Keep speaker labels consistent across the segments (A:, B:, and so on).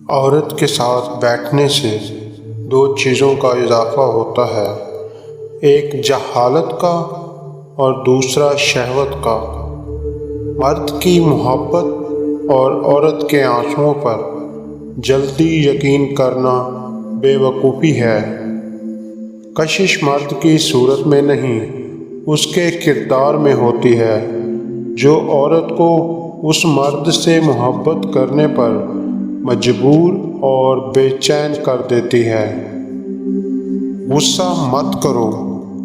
A: عورت کے ساتھ بیٹھنے سے دو چیزوں کا اضافہ ہوتا ہے، ایک جہالت کا اور دوسرا شہوت کا۔ مرد کی محبت اور عورت کے آنسوؤں پر جلدی یقین کرنا بے وقوفی ہے۔ کشش مرد کی صورت میں نہیں، اس کے کردار میں ہوتی ہے، جو عورت کو اس مرد سے محبت کرنے پر مجبور اور بے چین کر دیتی ہے۔ غصہ مت کرو،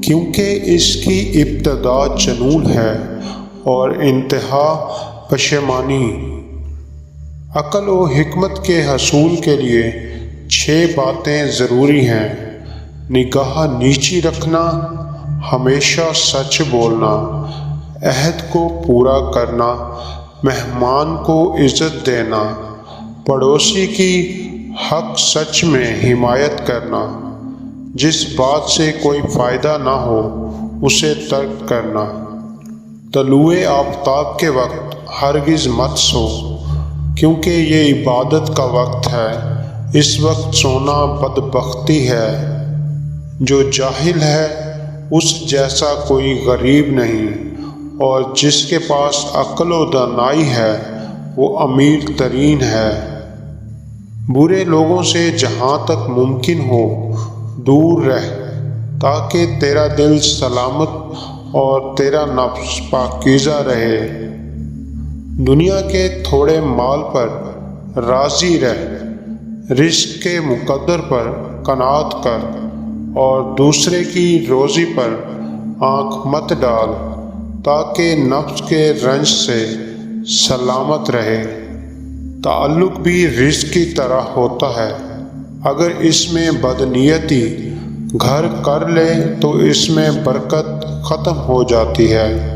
A: کیونکہ اس کی ابتدا جنون ہے اور انتہا پشیمانی۔ عقل و حکمت کے حصول کے لیے 6 باتیں ضروری ہیں: نگاہ نیچی رکھنا، ہمیشہ سچ بولنا، عہد کو پورا کرنا، مہمان کو عزت دینا، پڑوسی کی حق سچ میں حمایت کرنا، جس بات سے کوئی فائدہ نہ ہو اسے ترک کرنا۔ طلوع آفتاب کے وقت ہرگز مت سو، کیونکہ یہ عبادت کا وقت ہے۔ اس وقت سونا بدبختی ہے۔ جو جاہل ہے اس جیسا کوئی غریب نہیں، اور جس کے پاس عقل و دانائی ہے وہ امیر ترین ہے۔ برے لوگوں سے جہاں تک ممکن ہو دور رہ، تاکہ تیرا دل سلامت اور تیرا نفس پاکیزہ رہے۔ دنیا کے تھوڑے مال پر راضی رہ، رزق کے مقدر پر قناعت کر، اور دوسرے کی روزی پر آنکھ مت ڈال، تاکہ نفس کے رنج سے سلامت رہے۔ تعلق بھی رزق کی طرح ہوتا ہے، اگر اس میں بدنیتی گھر کر لے تو اس میں برکت ختم ہو جاتی ہے۔